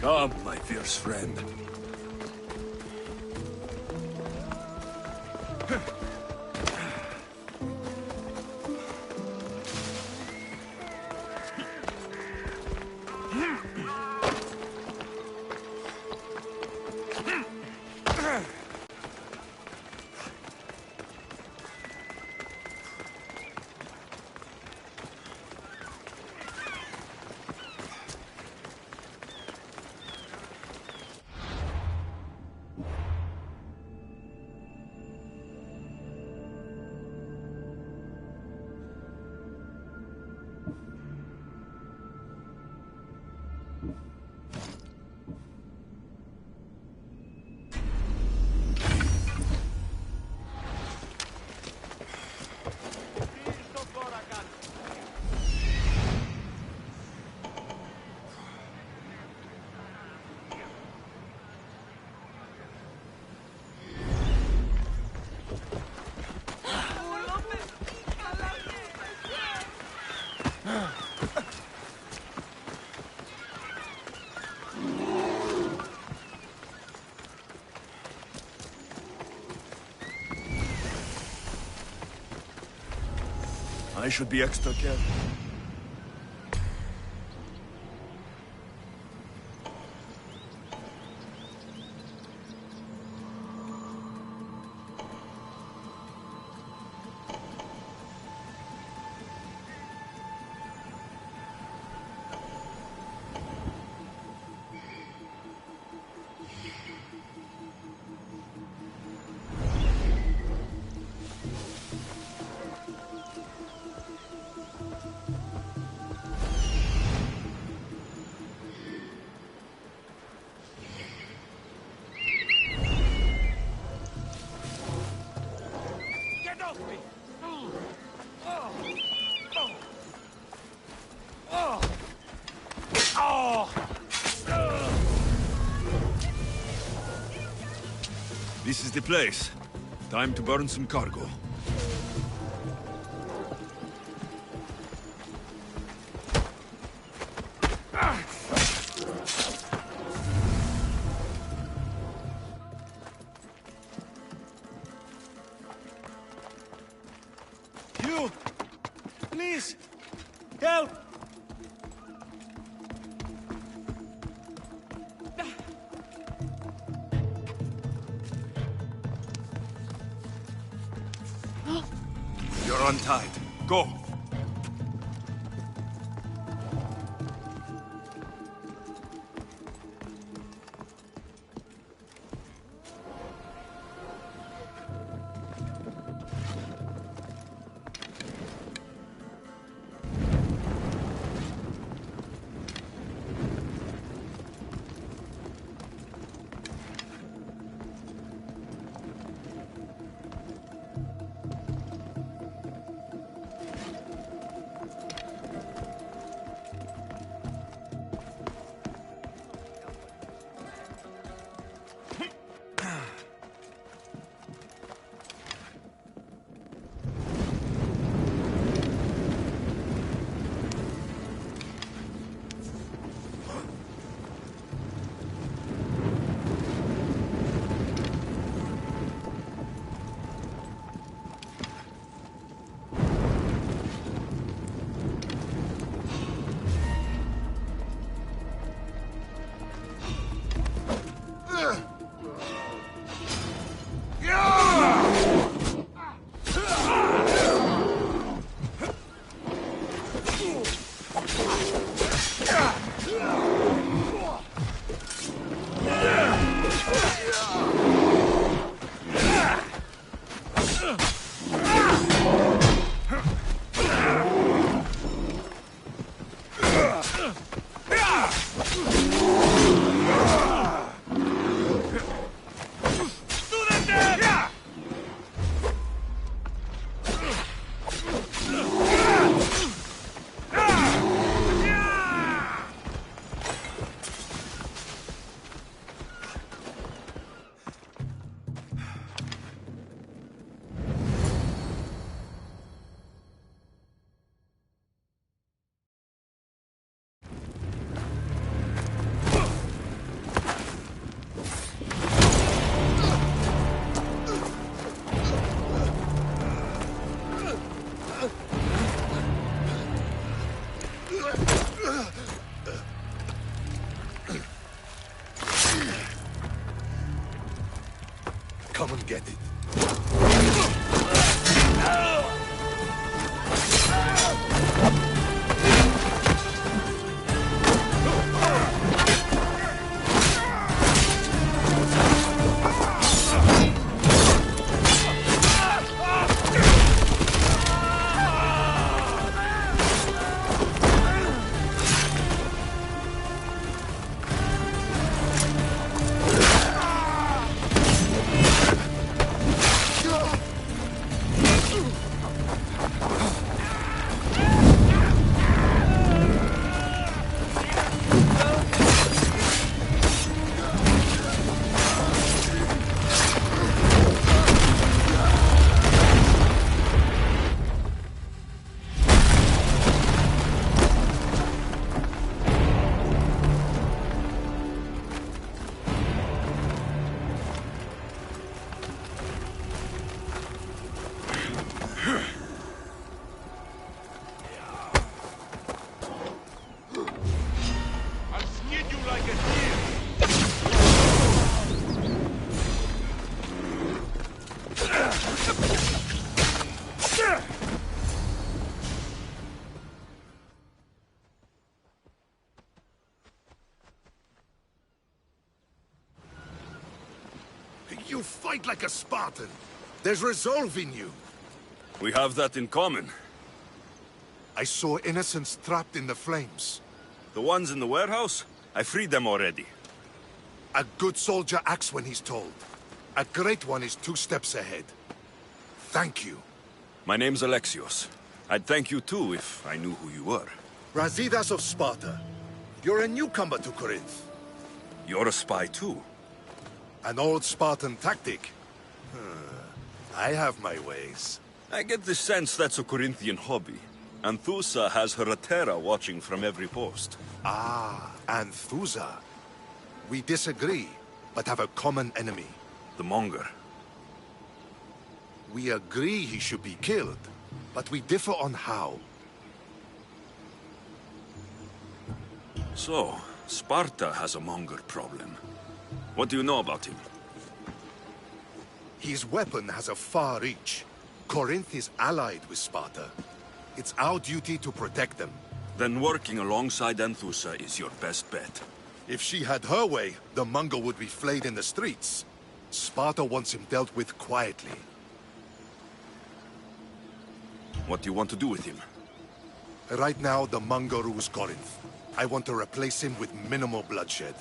Come, my fierce friend. I should be extra careful. This is the place. Time to burn some cargo. You! Please! Help! You're untied. Go! You fight like a Spartan. There's resolve in you. We have that in common. I saw innocents trapped in the flames. The ones in the warehouse? I freed them already. A good soldier acts when he's told. A great one is 2 steps ahead. Thank you. My name's Alexios. I'd thank you too if I knew who you were. Brasidas of Sparta. You're a newcomer to Corinth. You're a spy too. An old Spartan tactic. I have my ways. I get the sense that's a Corinthian hobby. Anthusa has her Atera watching from every post. Ah, Anthusa. We disagree, but have a common enemy. The Monger. We agree he should be killed, but we differ on how. So, Sparta has a Monger problem. What do you know about him? His weapon has a far reach. Corinth is allied with Sparta. It's our duty to protect them. Then working alongside Anthusa is your best bet. If she had her way, the Monger would be flayed in the streets. Sparta wants him dealt with quietly. What do you want to do with him? Right now, the Monger rules Corinth. I want to replace him with minimal bloodshed.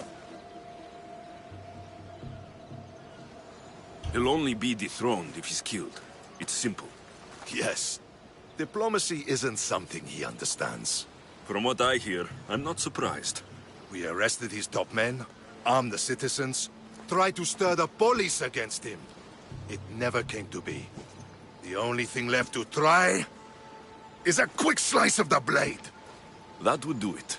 He'll only be dethroned if he's killed. It's simple. Yes. Diplomacy isn't something he understands. From what I hear, I'm not surprised. We arrested his top men, armed the citizens, tried to stir the police against him. It never came to be. The only thing left to try is a quick slice of the blade. That would do it.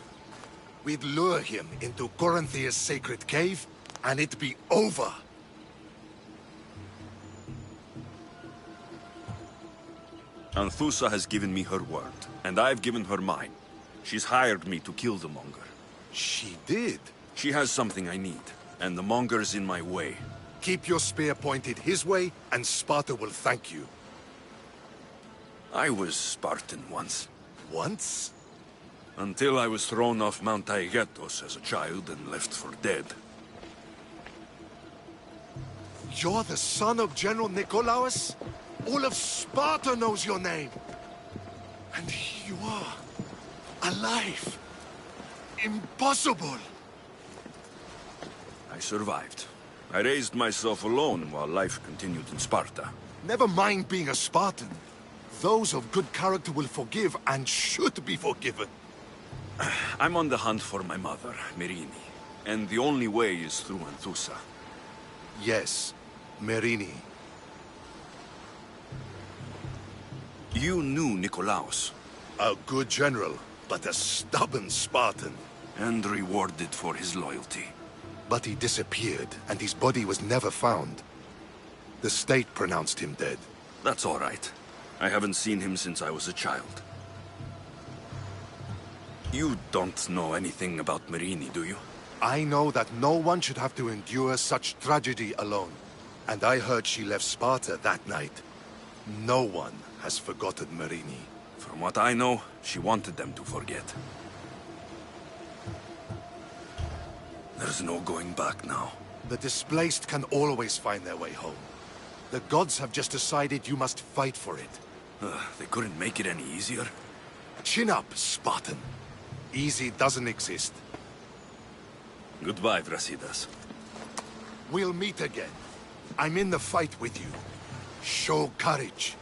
We'd lure him into Corinthia's sacred cave, and it'd be over. Anthusa has given me her word, and I've given her mine. She's hired me to kill the Monger. She did? She has something I need, and the Monger's in my way. Keep your spear pointed his way, and Sparta will thank you. I was Spartan once. Once? Until I was thrown off Mount Taygetos as a child and left for dead. You're the son of General Nikolaos? All of Sparta knows your name. And here you are, alive. Impossible! I survived. I raised myself alone while life continued in Sparta. Never mind being a Spartan. Those of good character will forgive and should be forgiven. I'm on the hunt for my mother, Merini. And the only way is through Anthusa. Yes, Merini. You knew Nikolaos. A good general, but a stubborn Spartan. And rewarded for his loyalty. But he disappeared, and his body was never found. The state pronounced him dead. That's all right. I haven't seen him since I was a child. You don't know anything about Merini, do you? I know that no one should have to endure such tragedy alone. And I heard she left Sparta that night. No one has forgotten Merini. From what I know, she wanted them to forget. There's no going back now. The displaced can always find their way home. The gods have just decided you must fight for it. They couldn't make it any easier. Chin up, Spartan. Easy doesn't exist. Goodbye, Brasidas. We'll meet again. I'm in the fight with you. Show courage.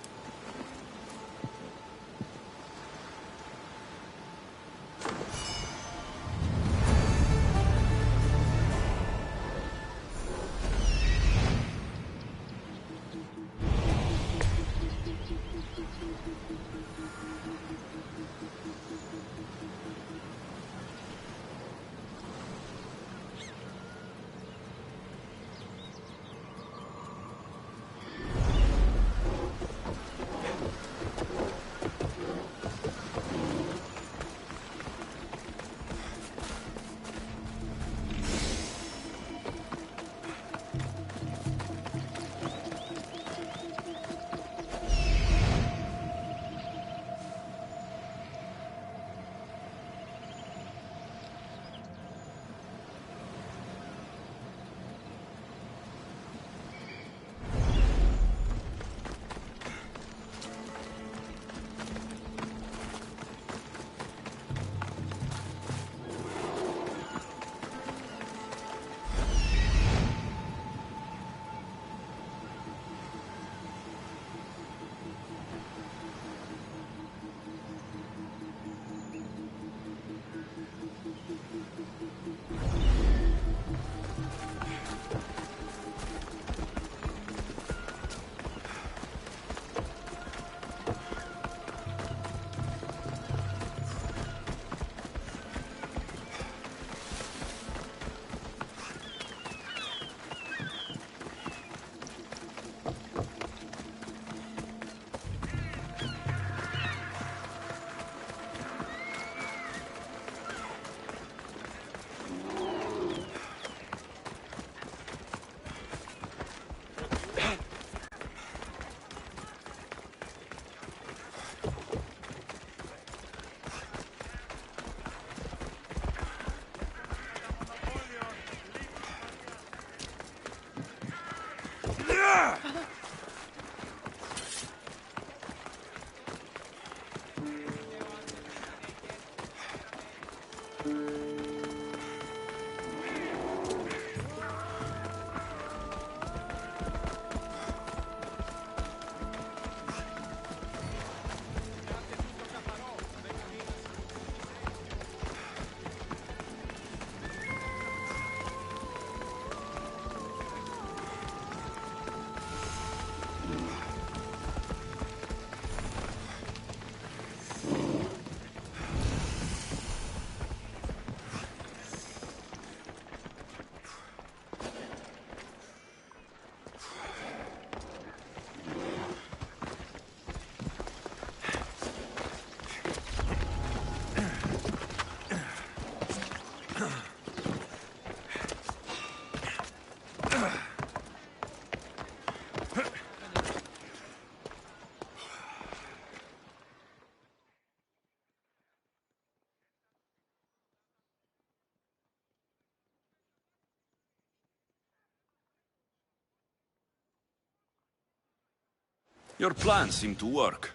Your plan seemed to work.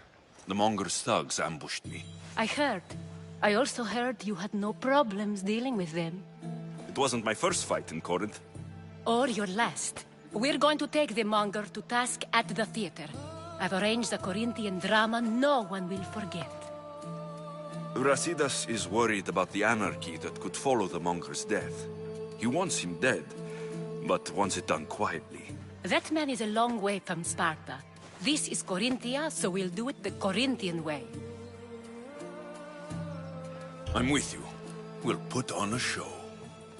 The Monger's thugs ambushed me. I heard. I also heard you had no problems dealing with them. It wasn't my first fight in Corinth. Or your last. We're going to take the Monger to task at the theater. I've arranged a Corinthian drama no one will forget. Brasidas is worried about the anarchy that could follow the Monger's death. He wants him dead, but wants it done quietly. That man is a long way from Sparta. This is Corinthia, so we'll do it the Corinthian way. I'm with you. We'll put on a show.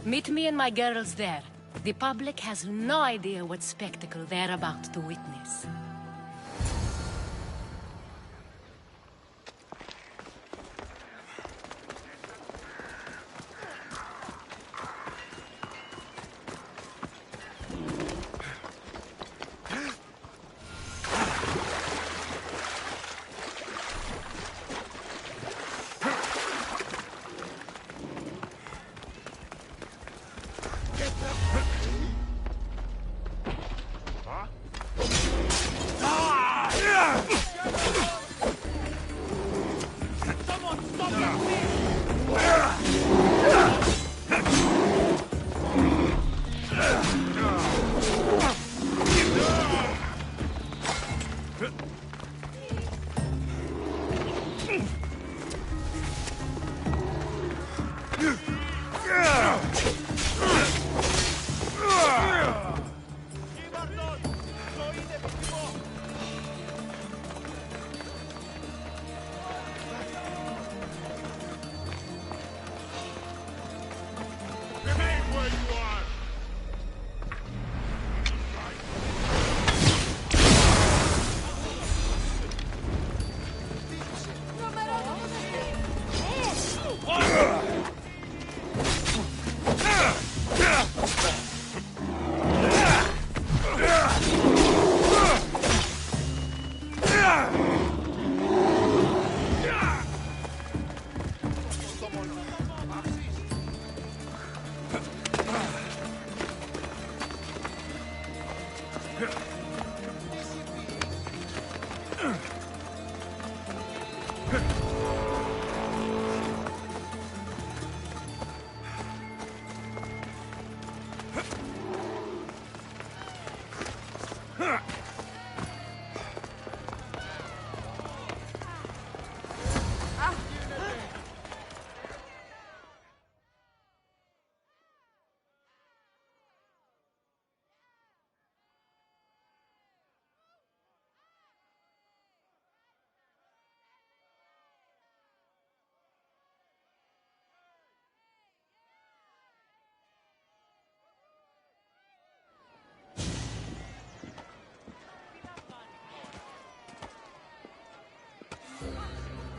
Meet me and my girls there. The public has no idea what spectacle they're about to witness.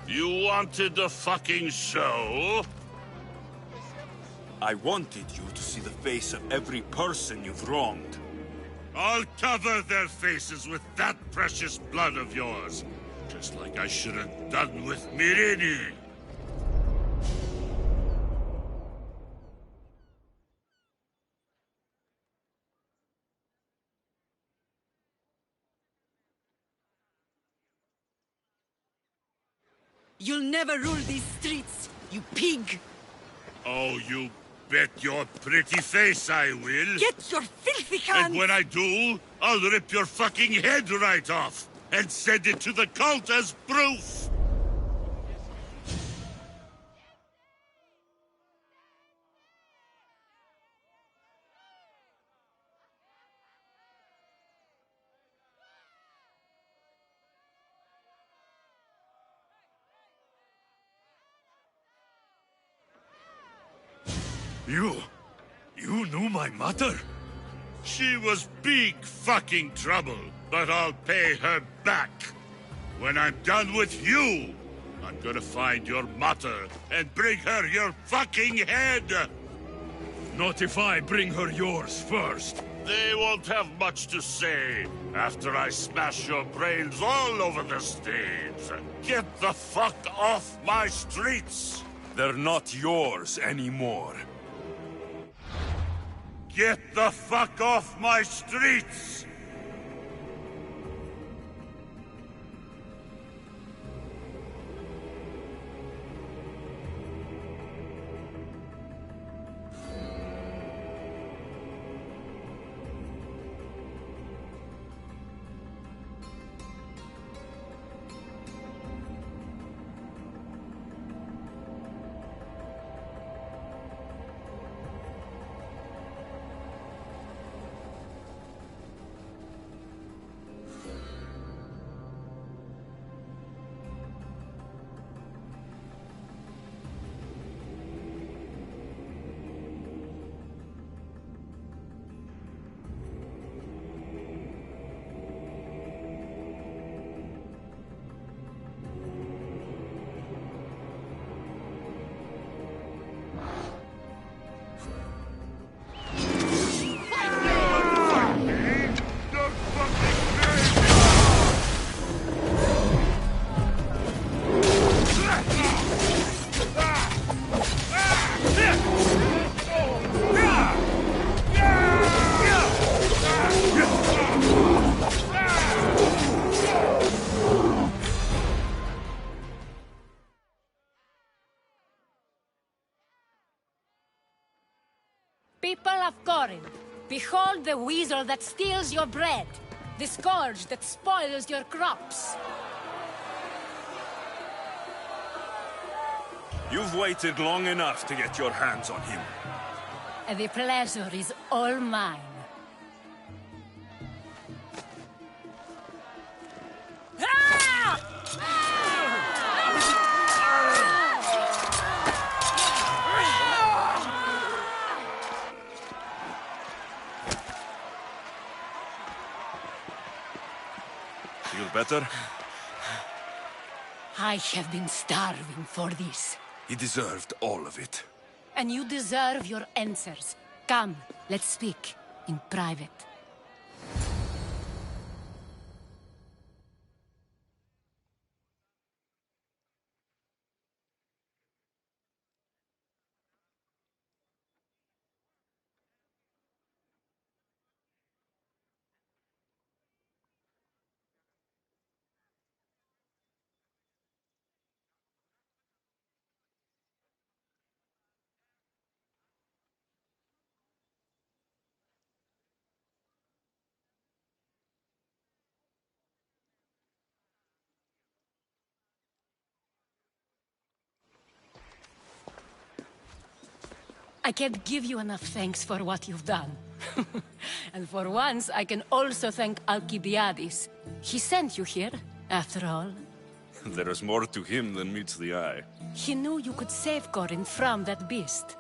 You wanted the fucking show? I wanted you to see the face of every person you've wronged. I'll cover their faces with that precious blood of yours. Just like I should have done with Mirini. You'll never rule these streets, you pig! Oh, you bet your pretty face I will. Get your filthy hands! And when I do, I'll rip your fucking head right off and send it to the cult as proof! You knew my mother? She was big fucking trouble, but I'll pay her back. When I'm done with you, I'm gonna find your mother and bring her your fucking head! Not if I bring her yours first. They won't have much to say after I smash your brains all over the stage. Get the fuck off my streets! They're not yours anymore. Get the fuck off my streets! People of Corinth, behold the weasel that steals your bread, the scourge that spoils your crops. You've waited long enough to get your hands on him. The pleasure is all mine. Feel better? I have been starving for this. He deserved all of it. And you deserve your answers. Come, let's speak in private. I can't give you enough thanks for what you've done. And for once, I can also thank Alcibiades. He sent you here, after all. There is more to him than meets the eye. He knew you could save Corinth from that beast.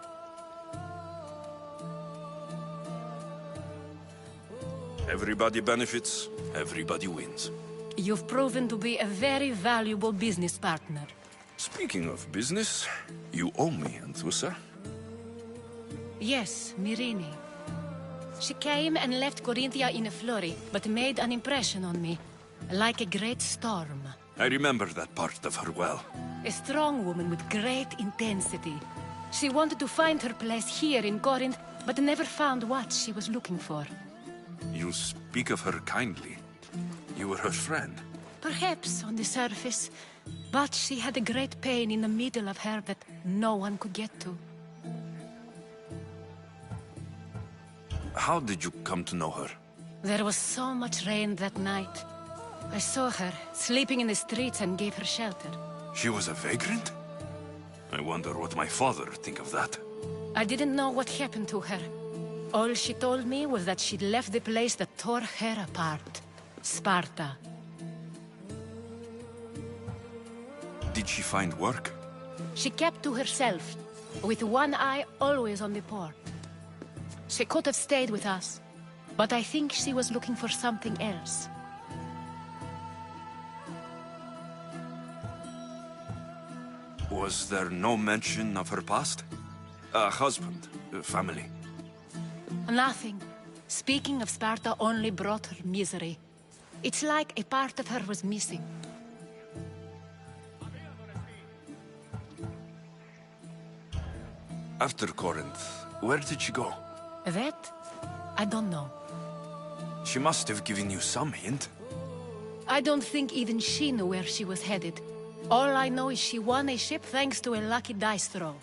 Everybody benefits, everybody wins. You've proven to be a very valuable business partner. Speaking of business, you owe me, Anthusa. Yes, Myrine. She came and left Corinthia in a flurry, but made an impression on me, like a great storm. I remember that part of her well. A strong woman with great intensity. She wanted to find her place here in Corinth, but never found what she was looking for. You speak of her kindly. You were her friend. Perhaps on the surface, but she had a great pain in the middle of her that no one could get to. How did you come to know her? There was so much rain that night. I saw her, sleeping in the streets, and gave her shelter. She was a vagrant? I wonder what my father would think of that. I didn't know what happened to her. All she told me was that she'd left the place that tore her apart. Sparta. Did she find work? She kept to herself, with one eye always on the port. She could have stayed with us, but I think she was looking for something else. Was there no mention of her past? A husband, a family? Nothing. Speaking of Sparta only brought her misery. It's like a part of her was missing. After Corinth, where did she go? That? I don't know. She must have given you some hint. I don't think even she knew where she was headed. All I know is she won a ship thanks to a lucky dice throw.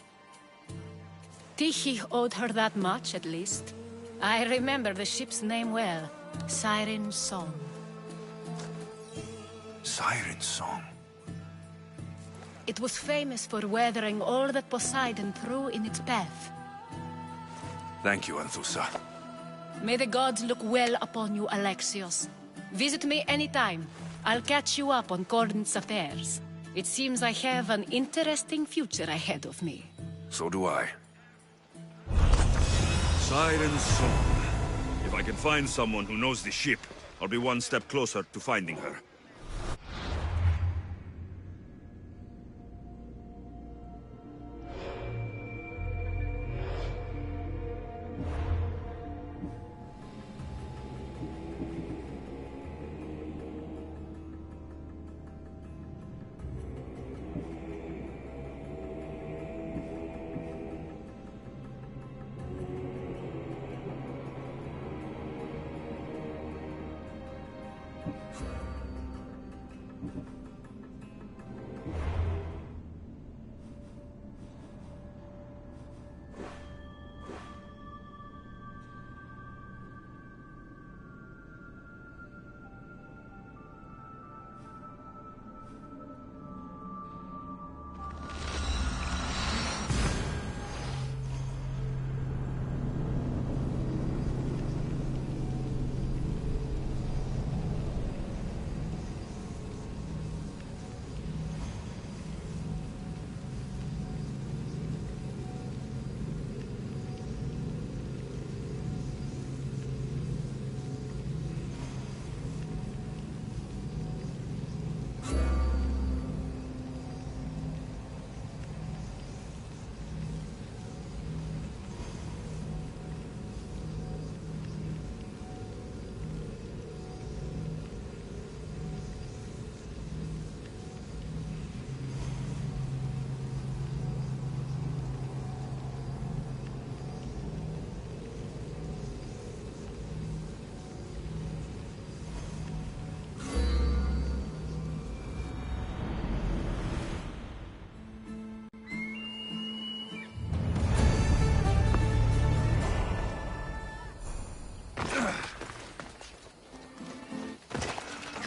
Tyche owed her that much, at least. I remember the ship's name well. Siren Song. Siren Song. It was famous for weathering all that Poseidon threw in its path. Thank you, Anthusa. May the gods look well upon you, Alexios. Visit me anytime. I'll catch you up on Corinth's affairs. It seems I have an interesting future ahead of me. So do I. Siren Song. If I can find someone who knows the ship, I'll be one step closer to finding her.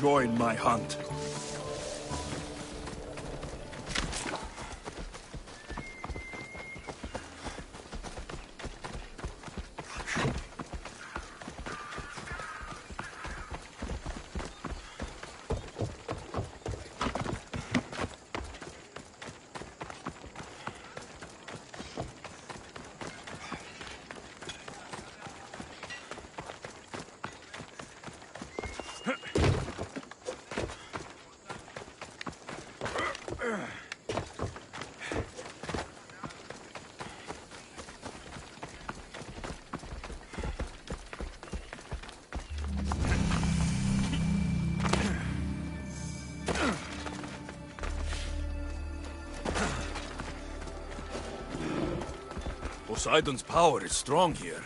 join my hunt. Poseidon's power is strong here.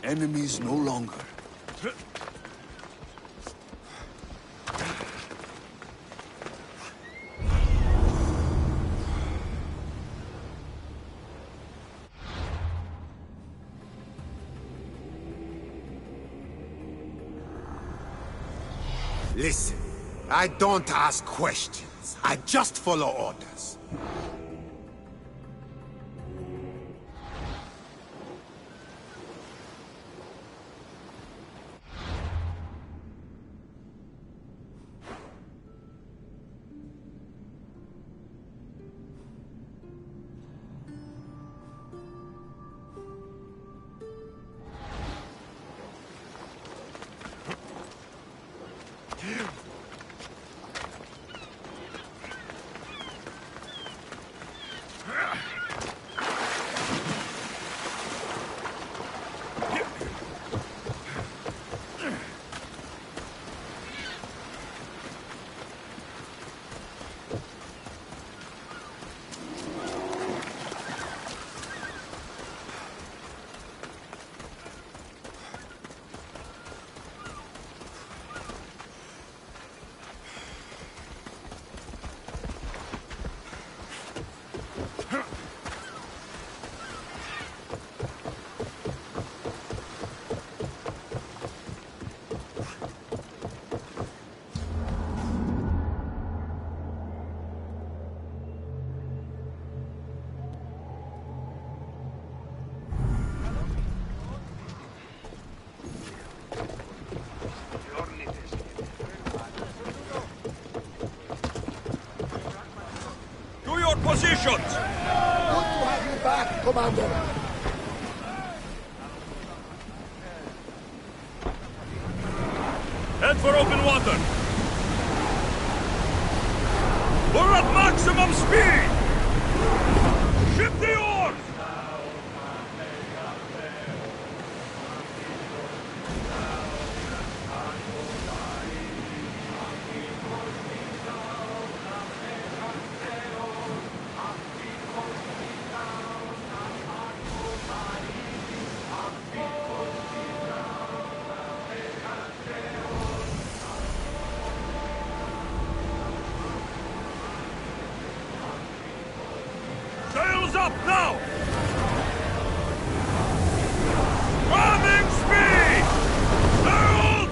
Enemies no longer. Listen, I don't ask questions. I just follow orders. Positions! Good to have you back, Commander. Head for open water! We're at maximum speed! Ship the oars! Sails up now! Ramming speed! Sails!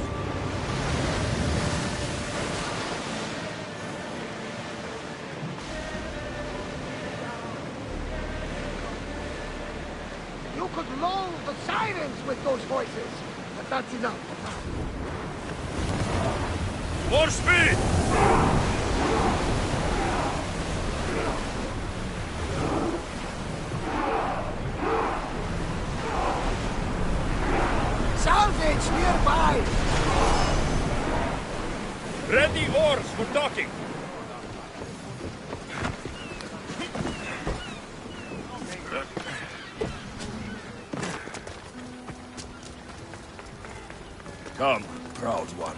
You could lull the sirens with those voices, but that's enough. More speed! Salvage nearby! Ready oars for docking! Come, proud one.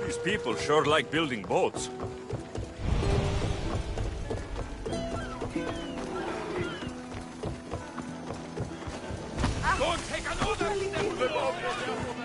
These people sure like building boats. Don't take another step above yourself!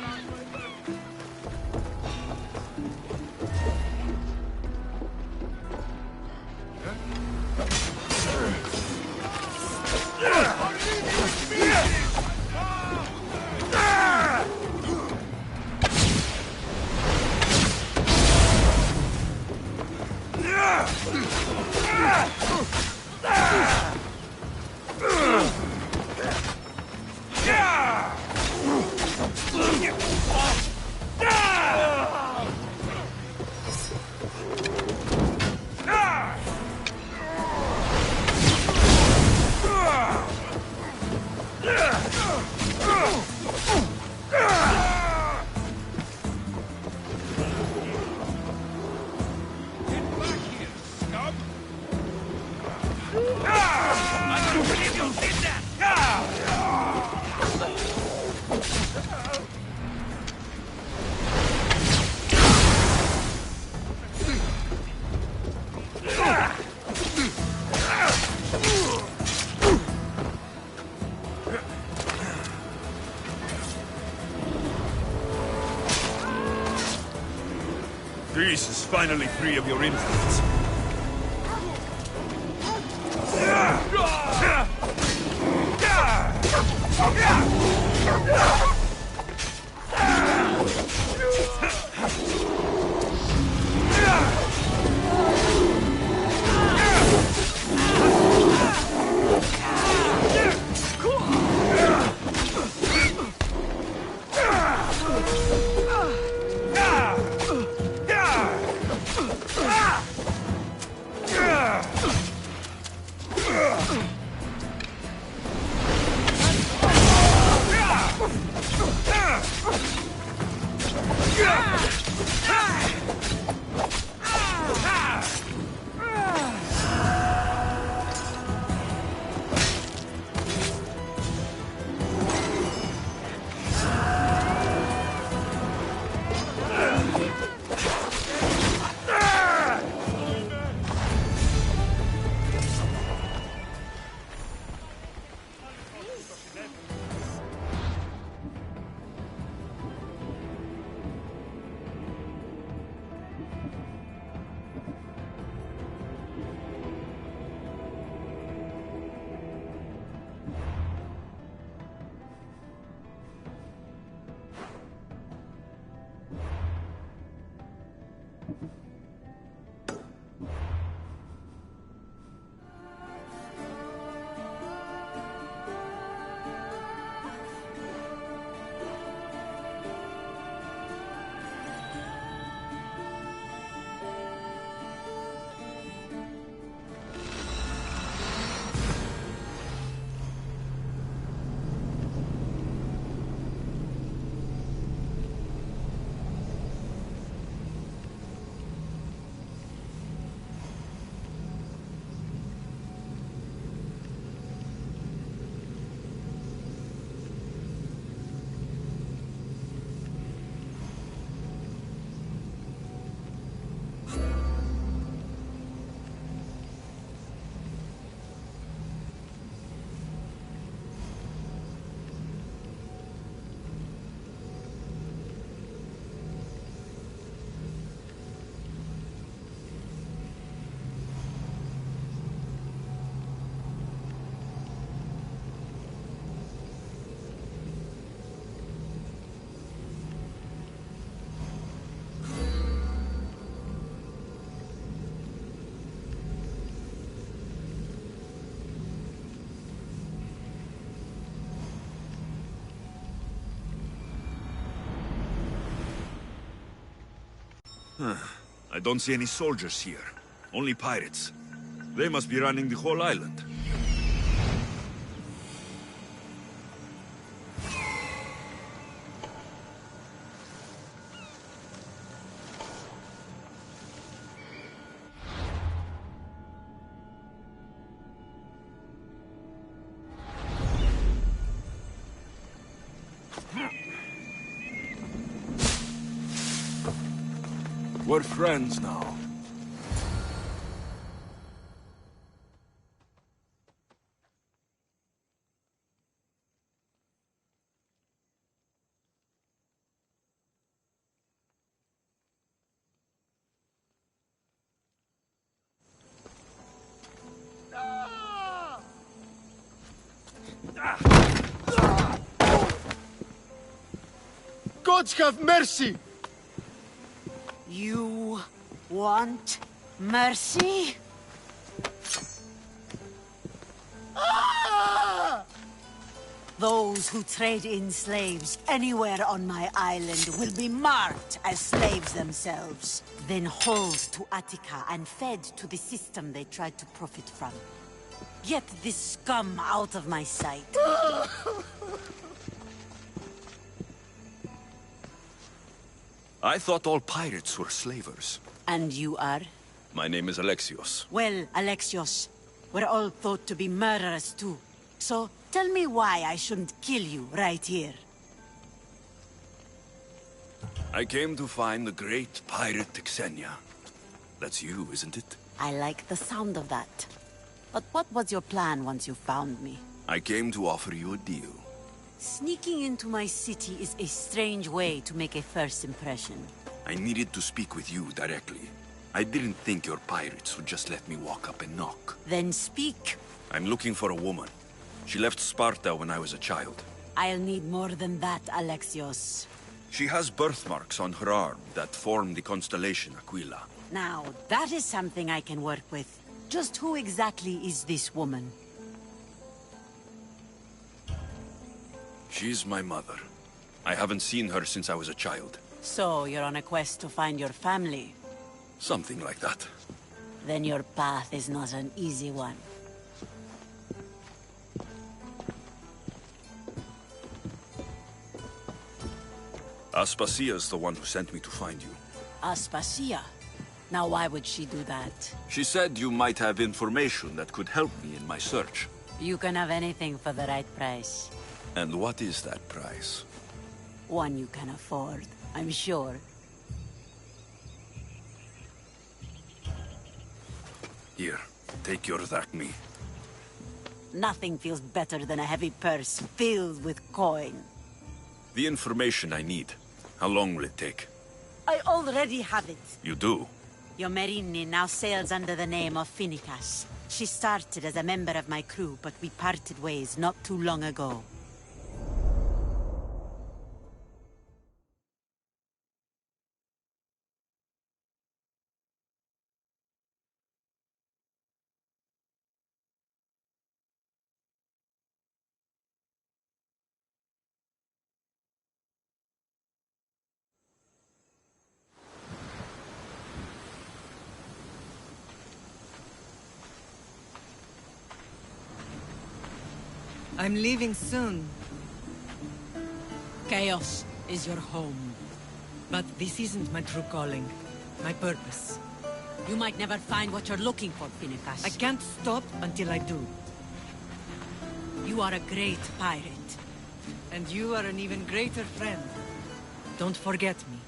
Greece is finally free of your influence. I don't see any soldiers here. Only pirates. They must be running the whole island. We're friends now. Gods have mercy! You want mercy? Those who trade in slaves anywhere on my island will be marked as slaves themselves, then hauled to Attica and fed to the system they tried to profit from. Get this scum out of my sight. I thought all pirates were slavers. And you are? My name is Alexios. Well, Alexios, we're all thought to be murderers too. So, tell me why I shouldn't kill you right here. I came to find the great pirate Xenia. That's you, isn't it? I like the sound of that. But what was your plan once you found me? I came to offer you a deal. Sneaking into my city is a strange way to make a first impression. I needed to speak with you directly. I didn't think your pirates would just let me walk up and knock. Then speak. I'm looking for a woman. She left Sparta when I was a child. I'll need more than that, Alexios. She has birthmarks on her arm that form the constellation Aquila. Now, that is something I can work with. Just who exactly is this woman? She's my mother. I haven't seen her since I was a child. So, you're on a quest to find your family? Something like that. Then your path is not an easy one. Aspasia's the one who sent me to find you. Aspasia? Now why would she do that? She said you might have information that could help me in my search. You can have anything for the right price. And what is that price? One you can afford, I'm sure. Here, take your drachmi. Nothing feels better than a heavy purse filled with coin. The information I need. How long will it take? I already have it. You do? Your Merini now sails under the name of Finikas. She started as a member of my crew, but we parted ways not too long ago. I'm leaving soon. Chaos is your home. But this isn't my true calling. My purpose. You might never find what you're looking for, Finikas. I can't stop until I do. You are a great pirate. And you are an even greater friend. Don't forget me.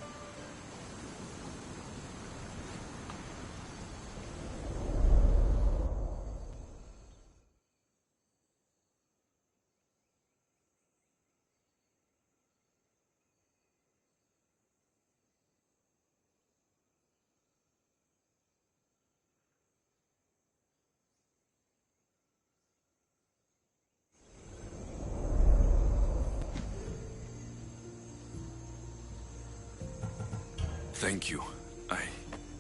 Thank you.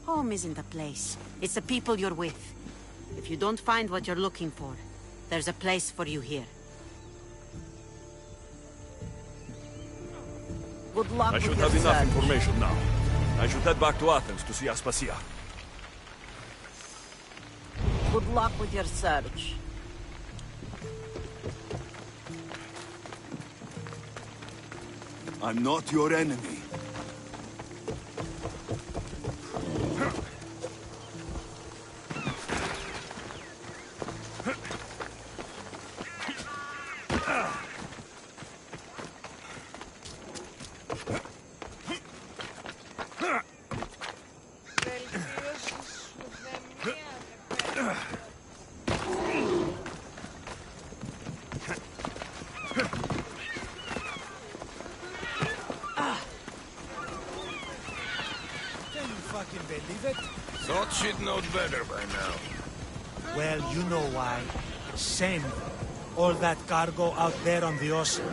Home isn't a place. It's the people you're with. If you don't find what you're looking for, there's a place for you here. Good luck I with should your have enough search. information now. I should head back to Athens to see Aspasia. Good luck with your search. I'm not your enemy. Fucking believe it? Thought she'd know better by now. Well, you know why. Same. All that cargo out there on the ocean.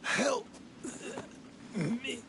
Help me.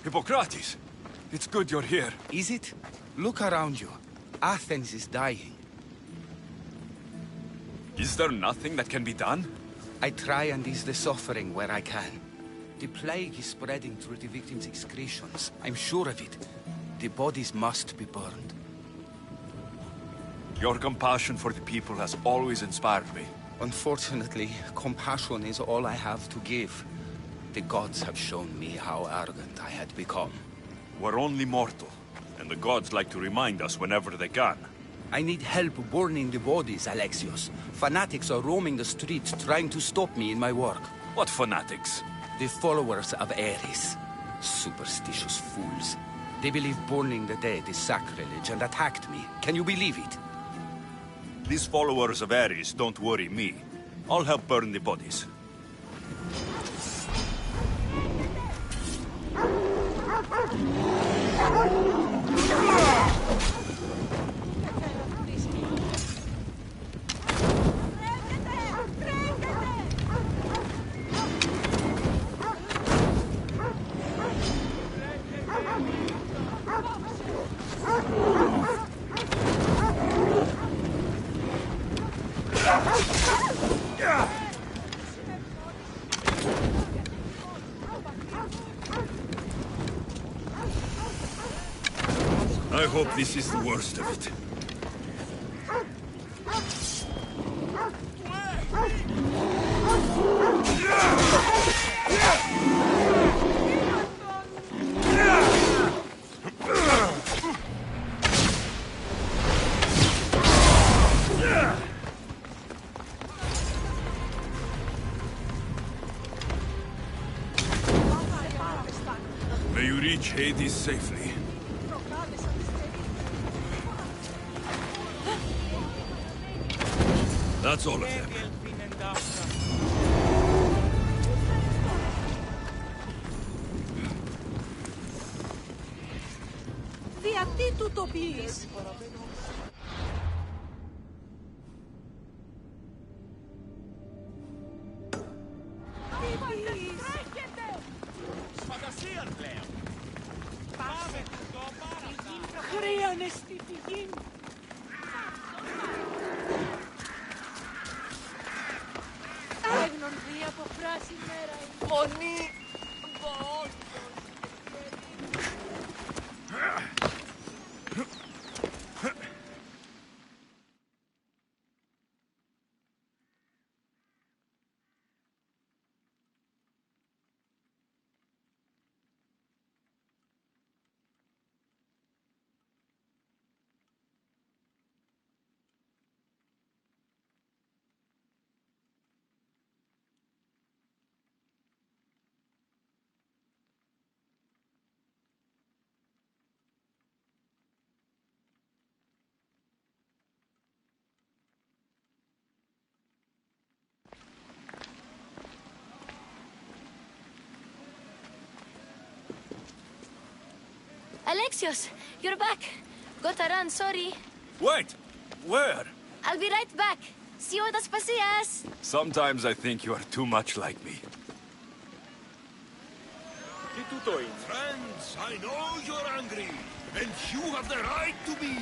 Hippocrates! It's good you're here. Is it? Look around you. Athens is dying. Is there nothing that can be done? I try and ease the suffering where I can. The plague is spreading through the victims' excretions. I'm sure of it. The bodies must be burned. Your compassion for the people has always inspired me. Unfortunately, compassion is all I have to give. The gods have shown me how arrogant I had become. We're only mortal, and the gods like to remind us whenever they can. I need help burning the bodies, Alexios. Fanatics are roaming the streets trying to stop me in my work. What fanatics? The followers of Ares. Superstitious fools. They believe burning the dead is sacrilege and attacked me. Can you believe it? These followers of Ares don't worry me. I'll help burn the bodies. I hope this is the worst of it. May you reach Hades safely. That's all of them. Γιατί του το πεις? Χρέανε στη πηγή. Έγνον δει από φράση μέρα η φωνή. Alexios, you're back. Gotta run, sorry. Wait! Where? I'll be right back. See you das pasias. Sometimes I think you are too much like me. Friends, I know you're angry, and you have the right to be.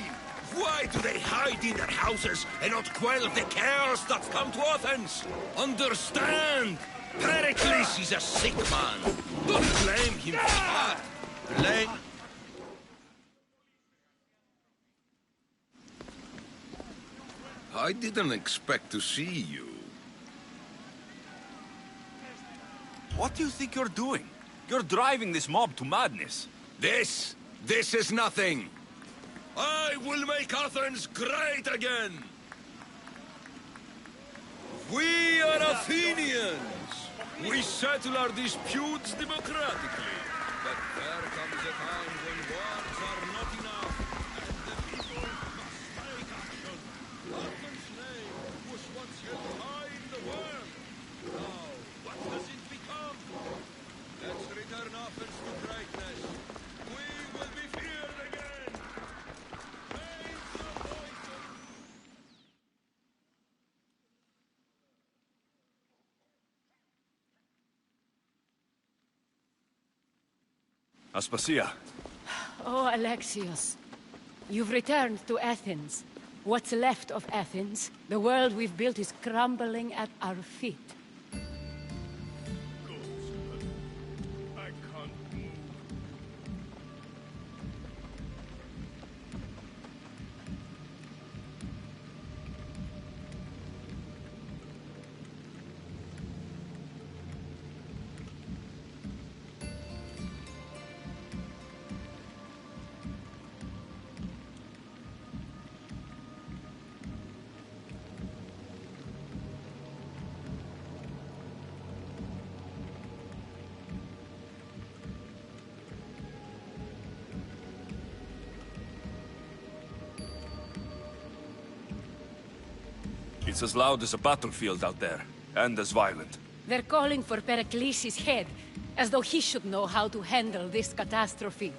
Why do they hide in their houses and not quell the chaos that's come to Athens? Understand! Pericles is a sick man. Don't blame him for that. Blame... I didn't expect to see you. What do you think you're doing? You're driving this mob to madness. This is nothing. I will make Athens great again. We are Athenians. We settle our disputes democratically. But there comes a time when words are not enough, and the people must take action. Athens' name was once held high in the world. Now, what has it become? Let's return Athens to greatness. We will be feared again. Raise your voices. Aspasia. Oh, Alexios. You've returned to Athens. What's left of Athens? The world we've built is crumbling at our feet. It's as loud as a battlefield out there, and as violent. They're calling for Pericles' head, as though he should know how to handle this catastrophe.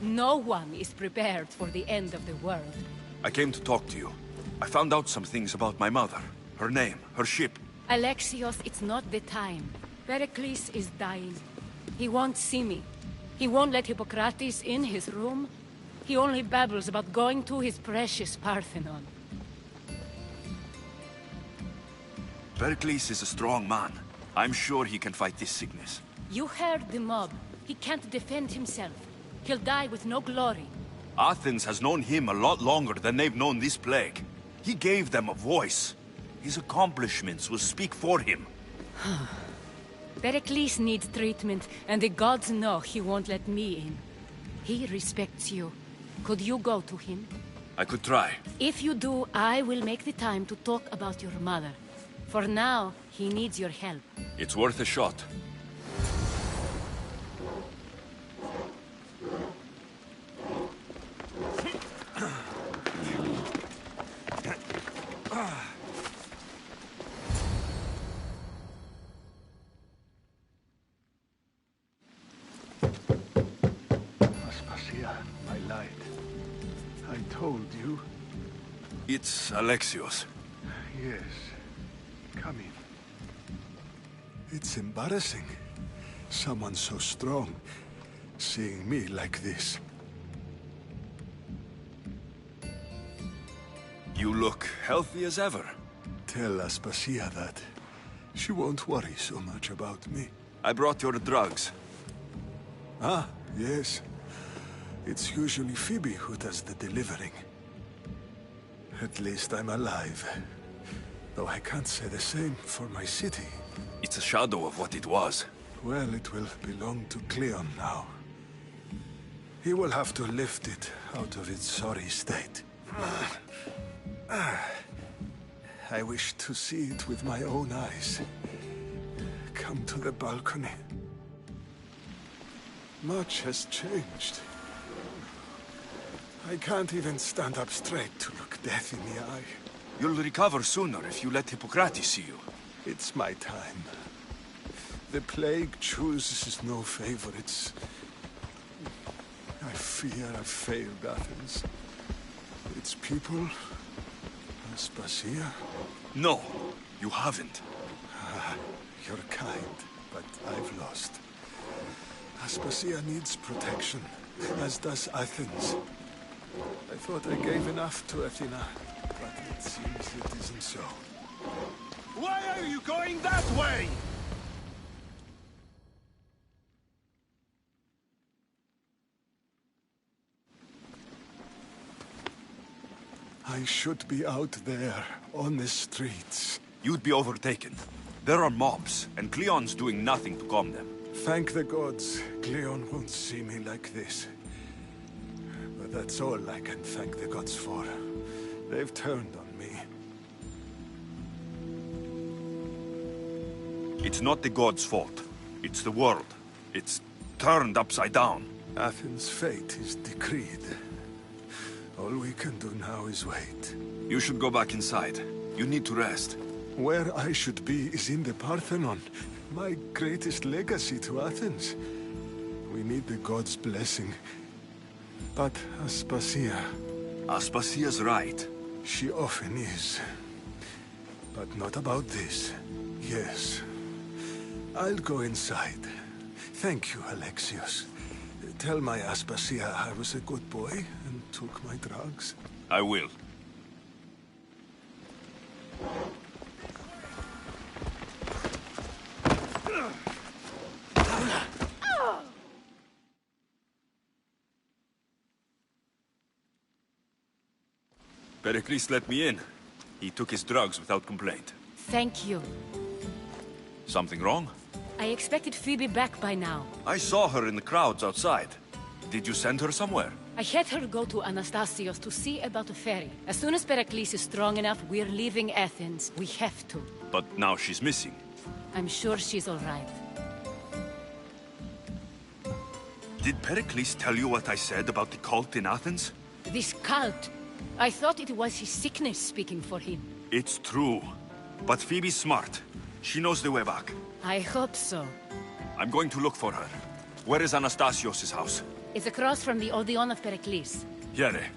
No one is prepared for the end of the world. I came to talk to you. I found out some things about my mother. Her name, her ship. Alexios, it's not the time. Pericles is dying. He won't see me. He won't let Hippocrates in his room. He only babbles about going to his precious Parthenon. Pericles is a strong man. I'm sure he can fight this sickness. You heard the mob. He can't defend himself. He'll die with no glory. Athens has known him a lot longer than they've known this plague. He gave them a voice. His accomplishments will speak for him. Pericles needs treatment, and the gods know he won't let me in. He respects you. Could you go to him? I could try. If you do, I will make the time to talk about your mother. For now, he needs your help. It's worth a shot. Aspasia, my light. I told you. It's Alexios. Yes. Come in. It's embarrassing. Someone so strong, seeing me like this. You look healthy as ever. Tell Aspasia that. She won't worry so much about me. I brought your drugs. Ah, yes. It's usually Phoebe who does the delivering. At least I'm alive. Though I can't say the same for my city. It's a shadow of what it was. Well, it will belong to Cleon now. He will have to lift it out of its sorry state. I wish to see it with my own eyes. Come to the balcony. Much has changed. I can't even stand up straight to look death in the eye. You'll recover sooner if you let Hippocrates see you. It's my time. The plague chooses no favorites. I fear I've failed Athens. Its people? Aspasia? No, you haven't. You're kind, but I've lost. Aspasia needs protection, as does Athens. I thought I gave enough to Athena, but it seems it isn't so. Why are you going that way? I should be out there, on the streets. You'd be overtaken. There are mobs, and Cleon's doing nothing to calm them. Thank the gods, Cleon won't see me like this. But that's all I can thank the gods for. They've turned on me. It's not the gods' fault. It's the world. It's turned upside down. Athens' fate is decreed. All we can do now is wait. You should go back inside. You need to rest. Where I should be is in the Parthenon, my greatest legacy to Athens. We need the gods' blessing. But Aspasia... Aspasia's right. She often is. But not about this. Yes. I'll go inside. Thank you, Alexios. tell my Aspasia I was a good boy and took my drugs? I will. Pericles let me in. He took his drugs without complaint. Thank you. Something wrong? I expected Phoebe back by now. I saw her in the crowds outside. Did you send her somewhere? I had her go to Anastasios to see about a ferry. As soon as Pericles is strong enough, we're leaving Athens. We have to. But now she's missing. I'm sure she's all right. Did Pericles tell you what I said about the cult in Athens? This cult. I thought it was his sickness speaking for him. It's true. But Phoebe's smart. She knows the way back. I hope so. I'm going to look for her. Where is Anastasios' house? It's across from the Odeon of Pericles. Here.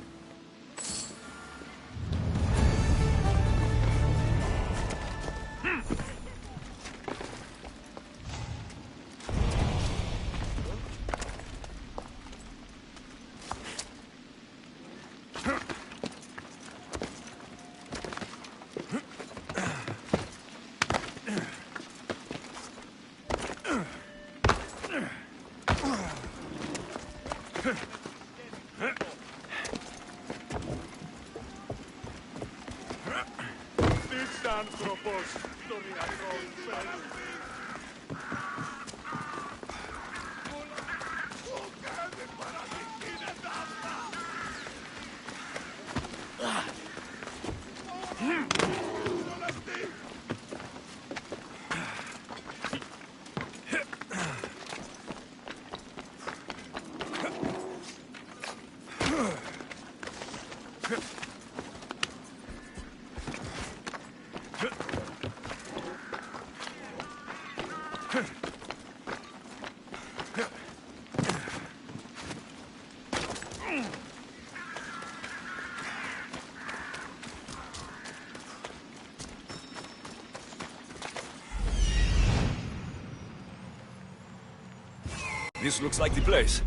This looks like the place.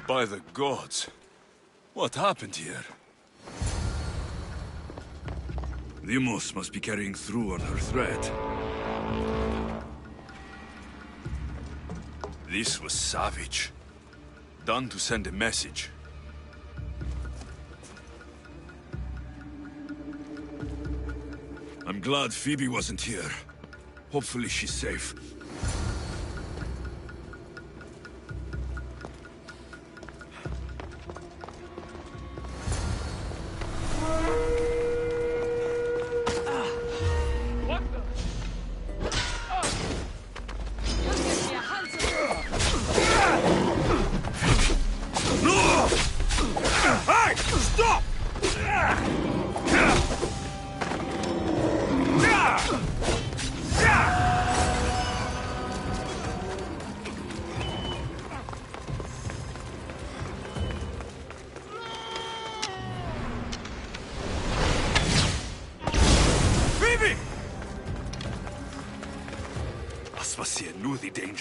By the gods. What happened here? Deimos must be carrying through on her threat. This was savage. Done to send a message. I'm glad Phoebe wasn't here. Hopefully she's safe.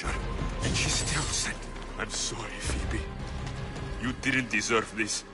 danger, and she still said, "I'm sorry, Phoebe. You didn't deserve this."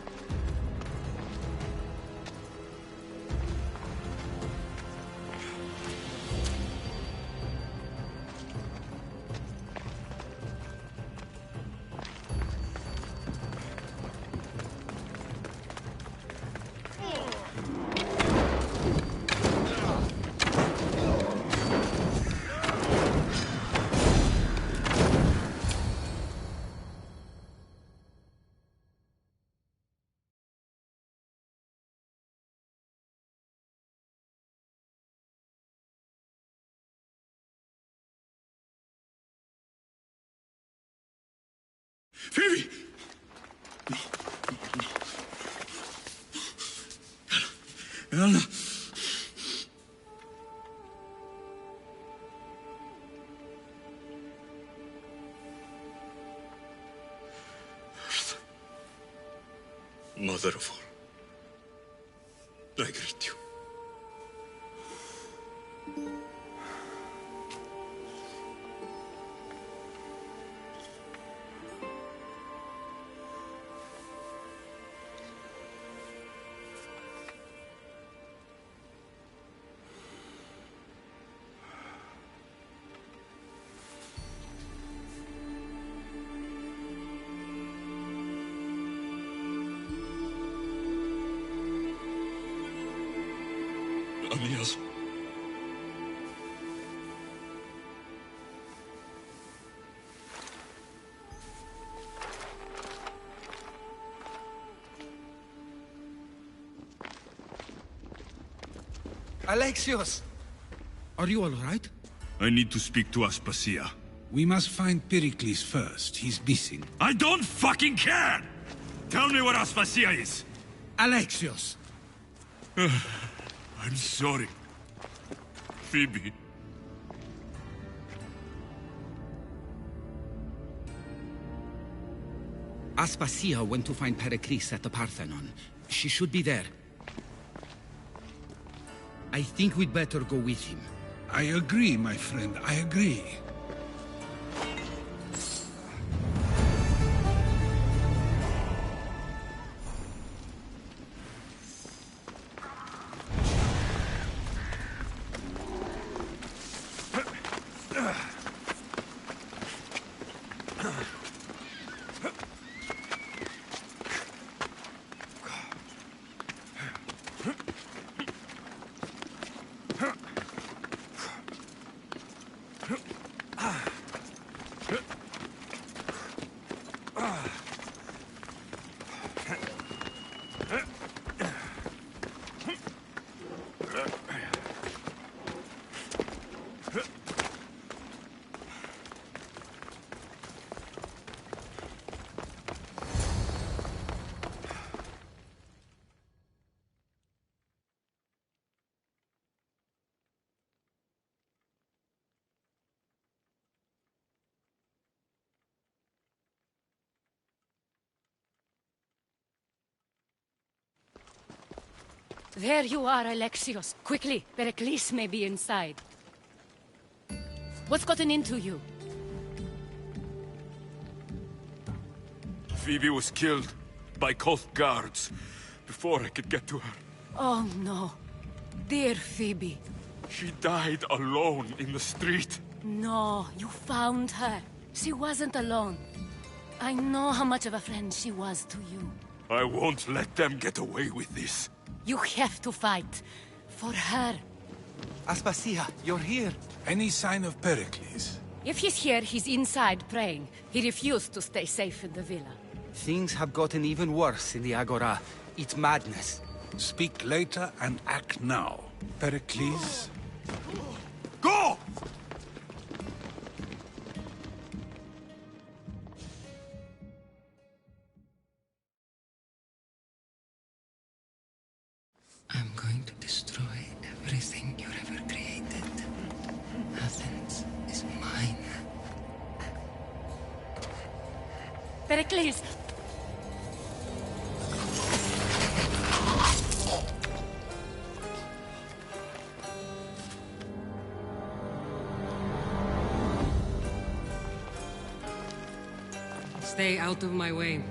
Phoebe! No. Elena. Mother of all, I greet you. Amias. Alexios! Are you all right? I need to speak to Aspasia. We must find Pericles first. He's missing. I don't fucking care! Tell me where Aspasia is! Alexios! I'm sorry. Phoebe. Aspasia went to find Pericles at the Parthenon. She should be there. I think we'd better go with him. I agree, my friend. I agree. There you are, Alexios. Quickly, Pericles may be inside. What's gotten into you? Phoebe was killed by Koth guards before I could get to her. Oh no. Dear Phoebe. She died alone in the street. No, you found her. She wasn't alone. I know how much of a friend she was to you. I won't let them get away with this. You have to fight. For her. Aspasia, you're here. Any sign of Pericles? If he's here, he's inside praying. He refused to stay safe in the villa. Things have gotten even worse in the Agora. It's madness. Speak later and act now. Pericles? Go! I'm going to destroy everything you've ever created. Athens is mine. Pericles! Stay out of my way.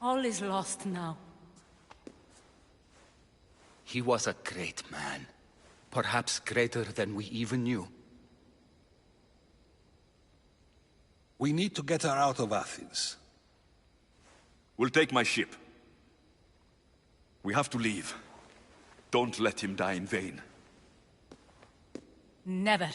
All is lost now. He was a great man. Perhaps greater than we even knew. We need to get her out of Athens. We'll take my ship. We have to leave. Don't let him die in vain. Never.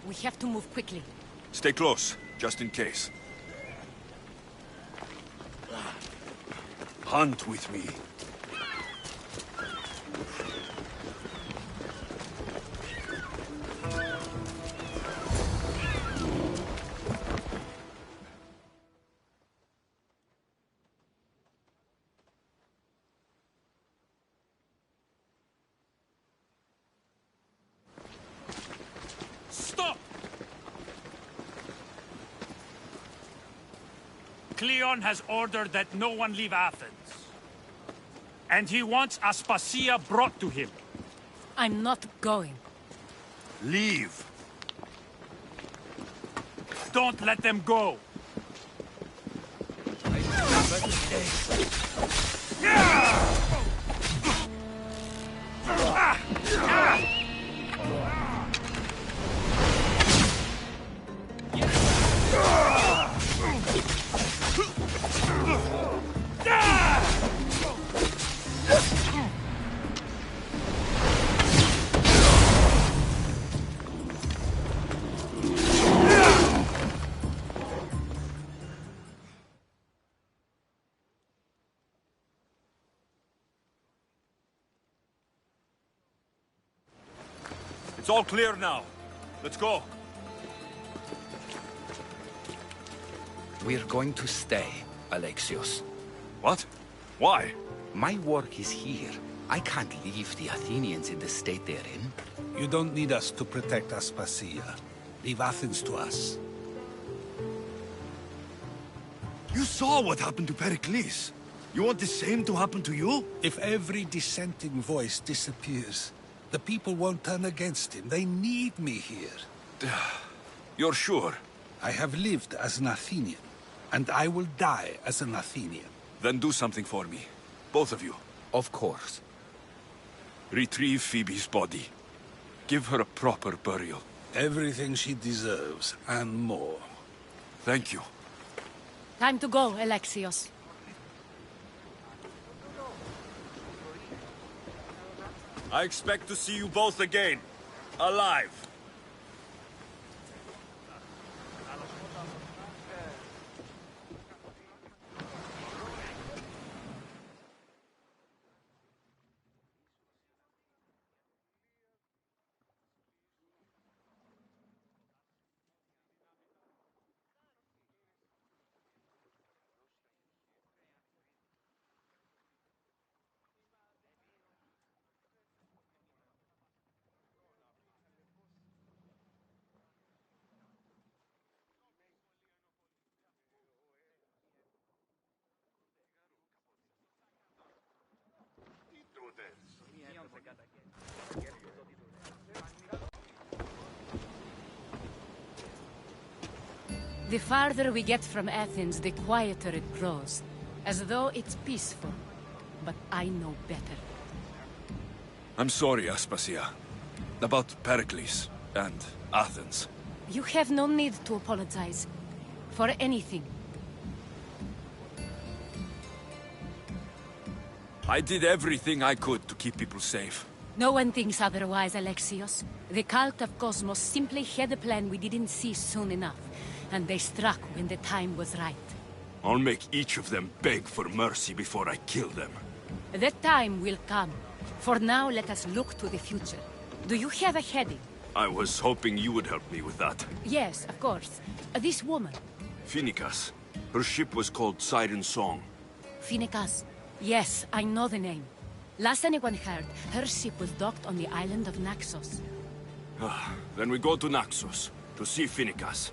We have to move quickly. Stay close, just in case. Hunt with me. Cleon has ordered that no one leave Athens. And he wants Aspasia brought to him. I'm not going. Leave. Don't let them go. It's all clear now. Let's go. We're going to stay, Alexios. What? Why? My work is here. I can't leave the Athenians in the state they're in. You don't need us to protect Aspasia. Leave Athens to us. You saw what happened to Pericles. You want the same to happen to you? If every dissenting voice disappears, the people won't turn against him. They need me here. You're sure? I have lived as an Athenian, and I will die as an Athenian. Then do something for me. Both of you. Of course. Retrieve Phoebe's body. Give her a proper burial. Everything she deserves, and more. Thank you. Time to go, Alexios. I expect to see you both again. Alive. The farther we get from Athens, the quieter it grows. As though it's peaceful. But I know better. I'm sorry, Aspasia. About Pericles and Athens. You have no need to apologize. For anything. I did everything I could to keep people safe. No one thinks otherwise, Alexios. The cult of Cosmos simply had a plan we didn't see soon enough. And they struck when the time was right. I'll make each of them beg for mercy before I kill them. That time will come. For now, let us look to the future. Do you have a heading? I was hoping you would help me with that. Yes, of course. This woman. Phoenicas. Her ship was called Siren Song. Phoenicas. Yes, I know the name. Last anyone heard, her ship was docked on the island of Naxos. Then we go to Naxos, to see Phoenicas.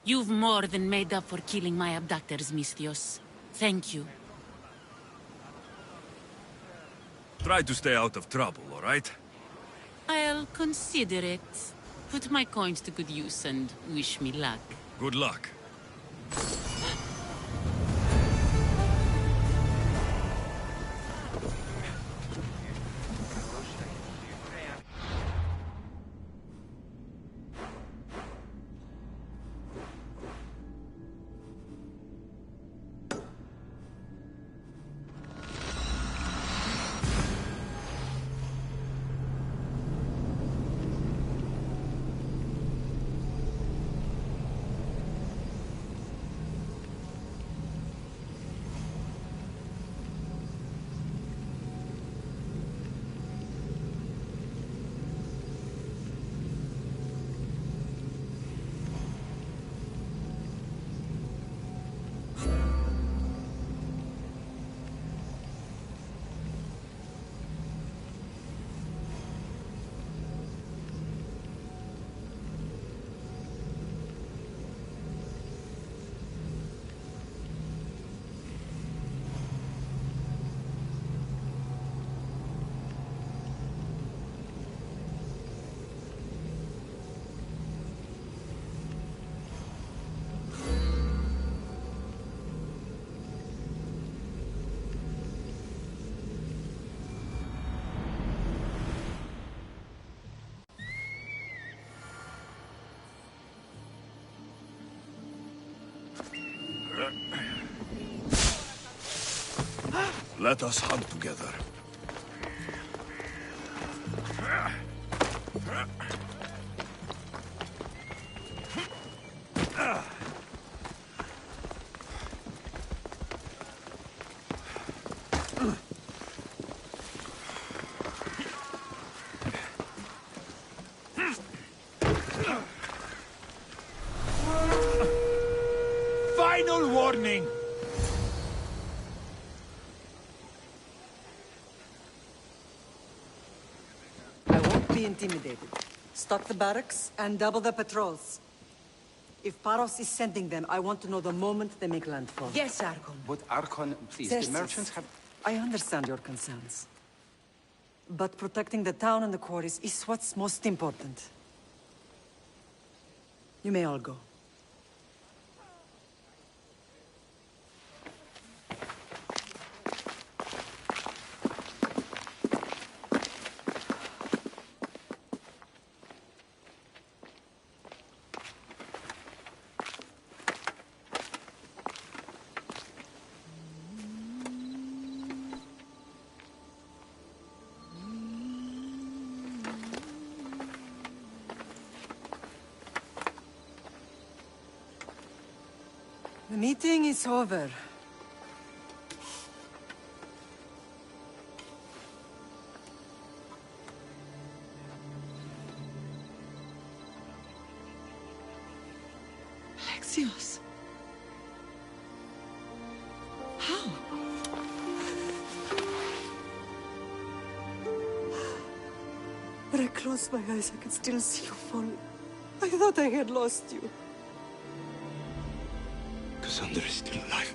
You've more than made up for killing my abductors, Misthios. Thank you. Try to stay out of trouble, all right? I'll consider it. Put my coins to good use and wish me luck. Good luck. Let us hunt together. Final warning! I won't be intimidated. Stock the barracks and double the patrols. If Paros is sending them, I want to know the moment they make landfall. Yes, Archon. But Archon, please, Xerxes, the merchants have... I understand your concerns. But protecting the town and the quarries is what's most important. You may all go. The meeting is over. Alexios. How? When I closed my eyes, I could still see you fall. I thought I had lost you. Cassandra is still alive.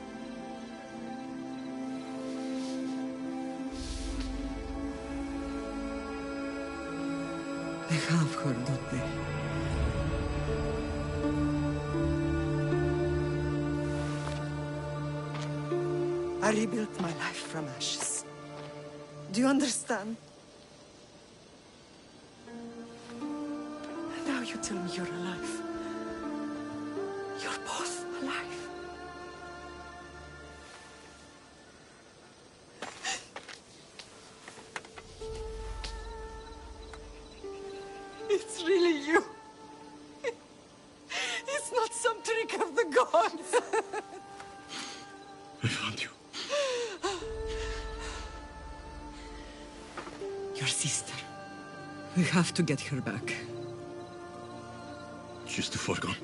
They have her, don't they? I rebuilt my life from ashes. Do you understand? Now you tell me you're alive. You're both alive. It's really you. It's not some trick of the gods. I found you. Your sister. We have to get her back. She's too far gone.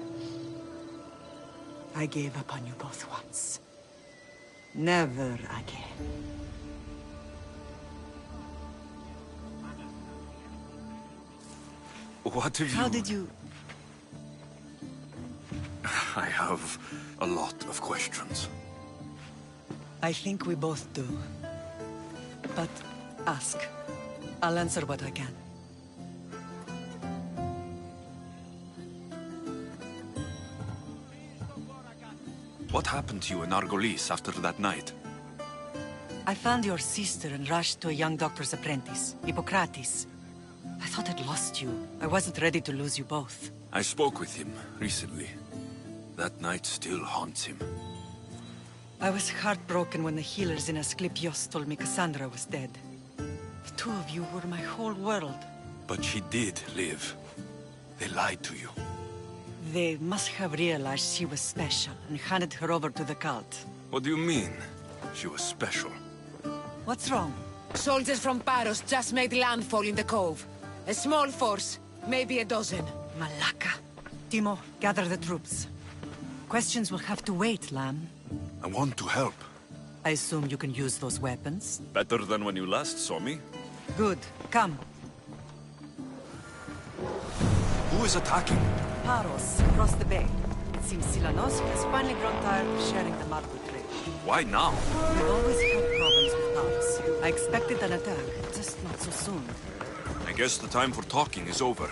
I gave up on you both once. Never again. What have you... How did you... I have a lot of questions. I think we both do. But ask. I'll answer what I can. What happened to you in Argolis after that night? I found your sister and rushed to a young doctor's apprentice, Hippocrates. I thought I'd lost you. I wasn't ready to lose you both. I spoke with him recently. That night still haunts him. I was heartbroken when the healers in Asclepios told me Cassandra was dead. The two of you were my whole world. But she did live. They lied to you. They must have realized she was special and handed her over to the cult. What do you mean? She was special. What's wrong? Soldiers from Paros just made landfall in the cove. A small force, maybe a dozen. Malaka. Timo, gather the troops. Questions will have to wait, Lamb. I want to help. I assume you can use those weapons? Better than when you last saw me. Good. Come. Who is attacking? Paros, across the bay. It seems Silanos has finally grown tired of sharing the marble trade. Why now? We've always had problems with Paros. I expected an attack, just not so soon. I guess the time for talking is over.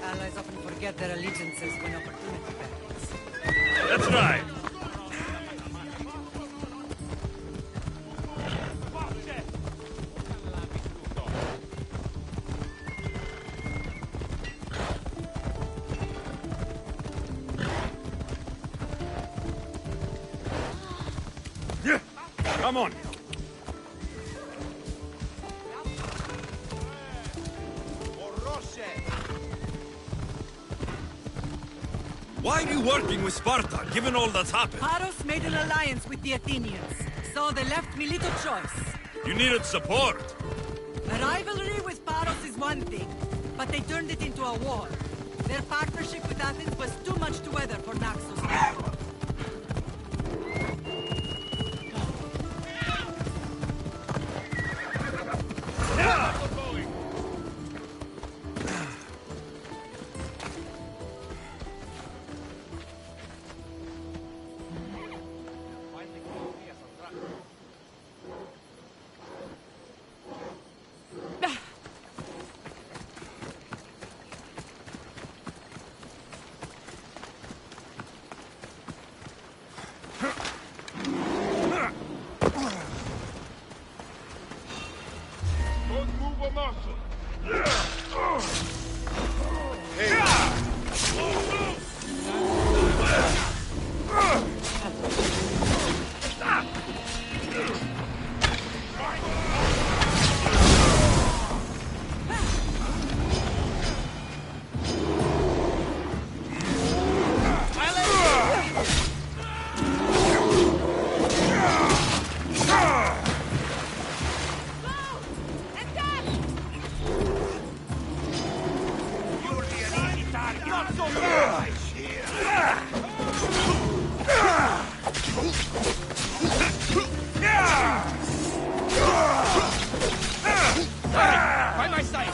Allies often forget their allegiances when opportunity beckons. That's right. Come on. Why are you working with Sparta, given all that's happened? Paros made an alliance with the Athenians, so they left me little choice. You needed support. A rivalry with Paros is one thing, but they turned it into a war. Their partnership with Athens was too much to weather for Naxos. By my side!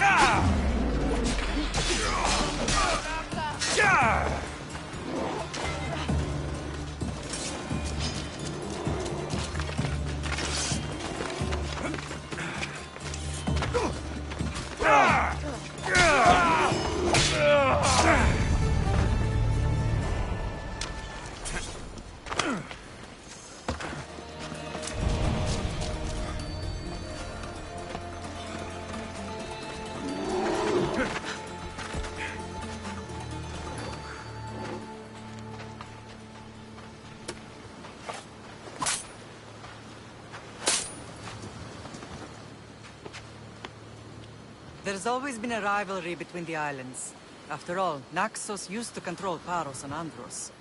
There's always been a rivalry between the islands. After all, Naxos used to control Paros and Andros.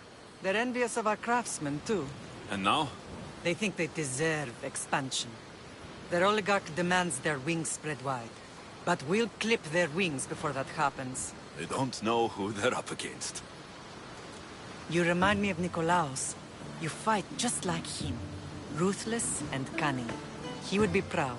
They're envious of our craftsmen, too. And now? They think they deserve expansion. Their oligarch demands their wings spread wide. But we'll clip their wings before that happens. They don't know who they're up against. You remind me of Nikolaos. You fight just like him. Ruthless and cunning. He would be proud.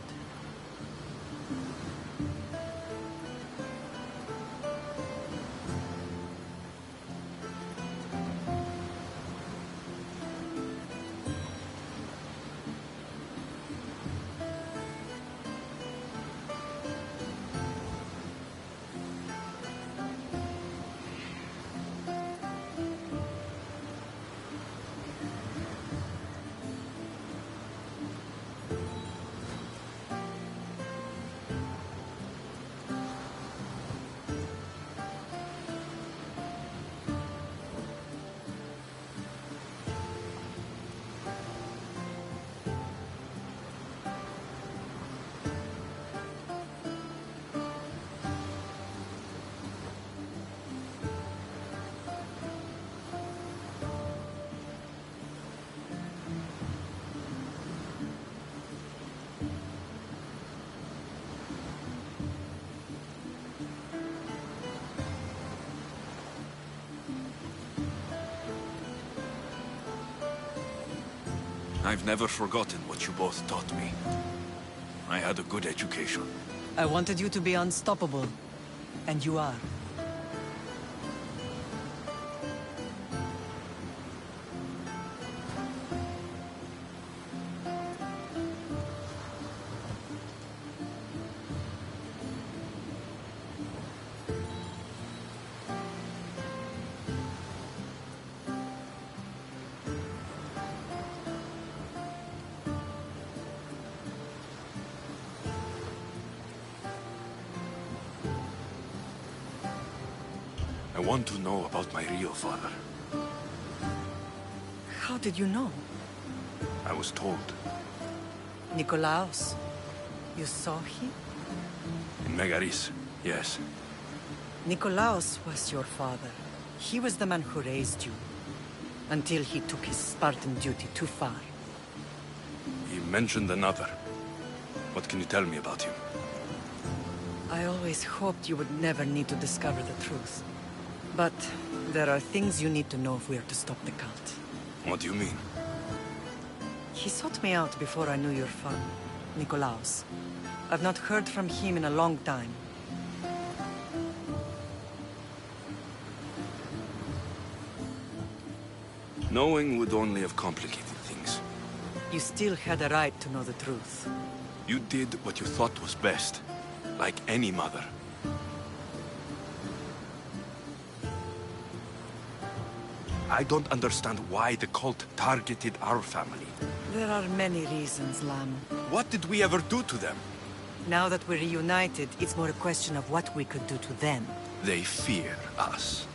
I've never forgotten what you both taught me. I had a good education. I wanted you to be unstoppable. And you are. I want to know about my real father. How did you know? I was told. Nikolaos. You saw him? In Megaris, yes. Nikolaos was your father. He was the man who raised you. Until he took his Spartan duty too far. He mentioned another. What can you tell me about him? I always hoped you would never need to discover the truth. But there are things you need to know if we are to stop the cult. What do you mean? He sought me out before I knew your father, Nikolaos. I've not heard from him in a long time. Knowing would only have complicated things. You still had a right to know the truth. You did what you thought was best, like any mother. I don't understand why the cult targeted our family. There are many reasons, Lam. What did we ever do to them? Now that we're reunited, it's more a question of what we could do to them. They fear us.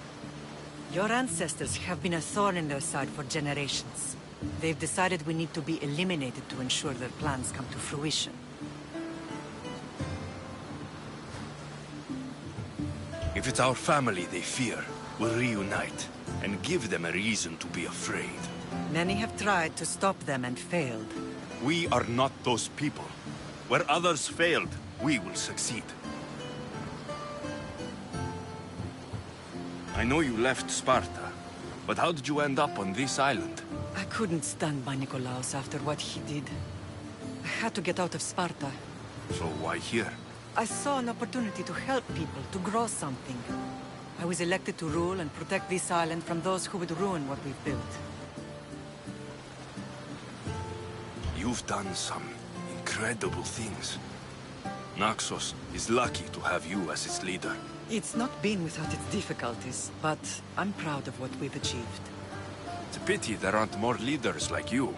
Your ancestors have been a thorn in their side for generations. They've decided we need to be eliminated to ensure their plans come to fruition. If it's our family they fear, we'll reunite and give them a reason to be afraid. Many have tried to stop them and failed. We are not those people. Where others failed, we will succeed. I know you left Sparta, but how did you end up on this island? I couldn't stand by Nikolaos after what he did. I had to get out of Sparta. So why here? I saw an opportunity to help people, to grow something. I was elected to rule and protect this island from those who would ruin what we've built. You've done some incredible things. Naxos is lucky to have you as its leader. It's not been without its difficulties, but I'm proud of what we've achieved. It's a pity there aren't more leaders like you.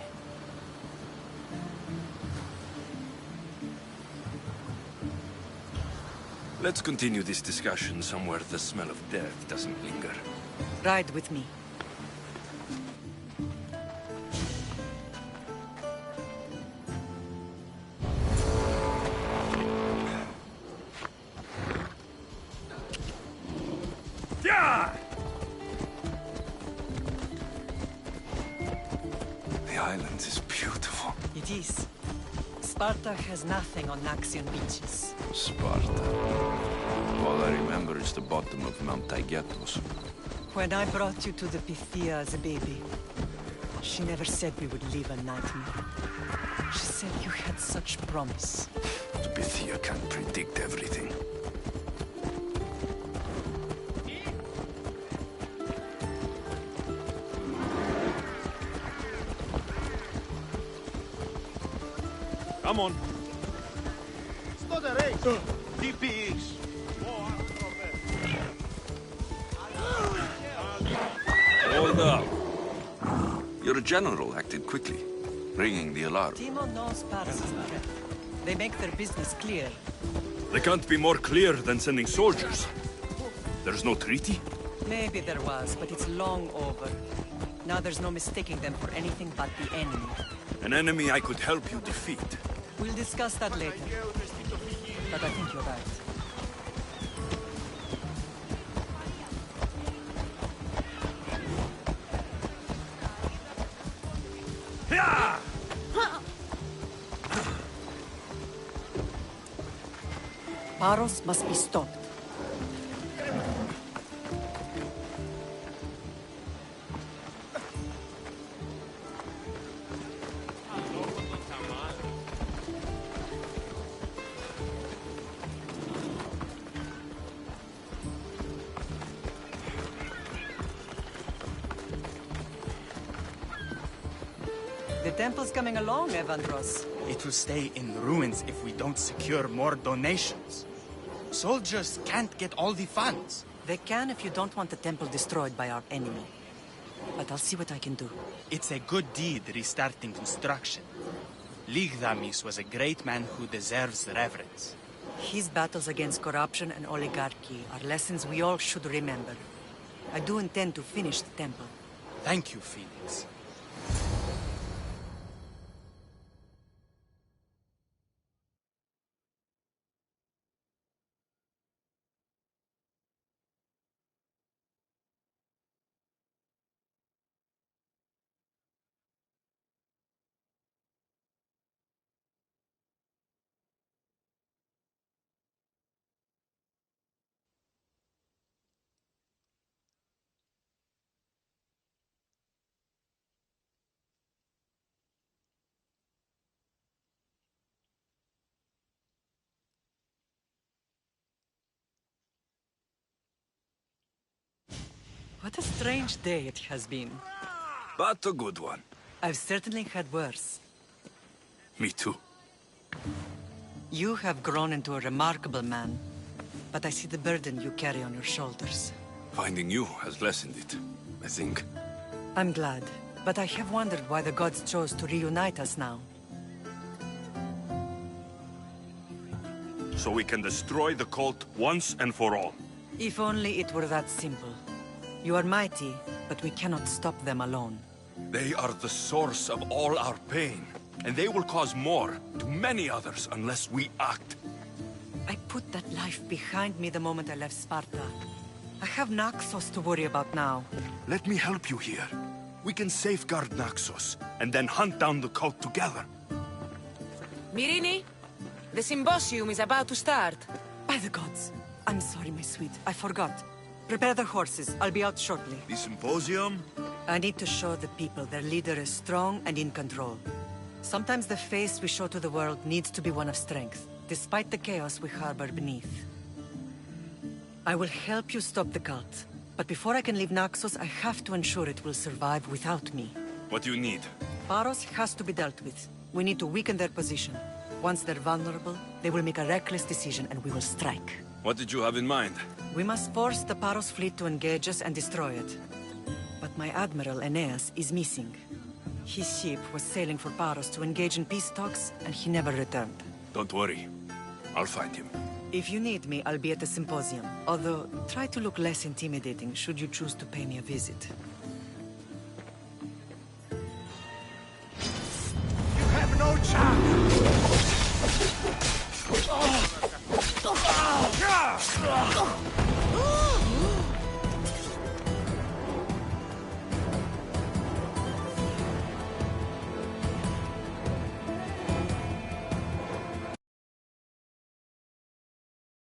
Let's continue this discussion somewhere the smell of death doesn't linger. Ride with me. The island is beautiful. It is. Sparta has nothing on Naxian beaches. Sparta. All I remember is the bottom of Mount Taygetos. When I brought you to the Pythia as a baby, she never said we would live a nightmare. She said you had such promise. The Pythia can't predict everything. Come on. DPs. Hold up. Your general acted quickly, ringing the alarm. Timo knows Paris is a threat. They make their business clear. They can't be more clear than sending soldiers. There's no treaty? Maybe there was, but it's long over. Now there's no mistaking them for anything but the enemy. An enemy I could help you defeat. We'll discuss that later. But I think you're right. Paros must be stopped. The temple's coming along, Evandros. It will stay in ruins if we don't secure more donations. Soldiers can't get all the funds. They can if you don't want the temple destroyed by our enemy. But I'll see what I can do. It's a good deed restarting construction. Ligdamis was a great man who deserves reverence. His battles against corruption and oligarchy are lessons we all should remember. I do intend to finish the temple. Thank you, Felix. What a strange day it has been. But a good one. I've certainly had worse. Me too. You have grown into a remarkable man, but I see the burden you carry on your shoulders. Finding you has lessened it, I think. I'm glad, but I have wondered why the gods chose to reunite us now. So we can destroy the cult once and for all. If only it were that simple. You are mighty, but we cannot stop them alone. They are the source of all our pain, and they will cause more to many others unless we act. I put that life behind me the moment I left Sparta. I have Naxos to worry about now. Let me help you here. We can safeguard Naxos, and then hunt down the cult together. Myrrine, the symposium is about to start. By the gods. I'm sorry, my sweet. I forgot. Prepare the horses. I'll be out shortly. The symposium? I need to show the people their leader is strong and in control. Sometimes the face we show to the world needs to be one of strength, despite the chaos we harbor beneath. I will help you stop the cult, but before I can leave Naxos, I have to ensure it will survive without me. What do you need? Paros has to be dealt with. We need to weaken their position. Once they're vulnerable, they will make a reckless decision and we will strike. What did you have in mind? We must force the Paros fleet to engage us and destroy it. But my admiral, Aeneas, is missing. His ship was sailing for Paros to engage in peace talks, and he never returned. Don't worry. I'll find him. If you need me, I'll be at the symposium. Although, try to look less intimidating should you choose to pay me a visit. You have no chance!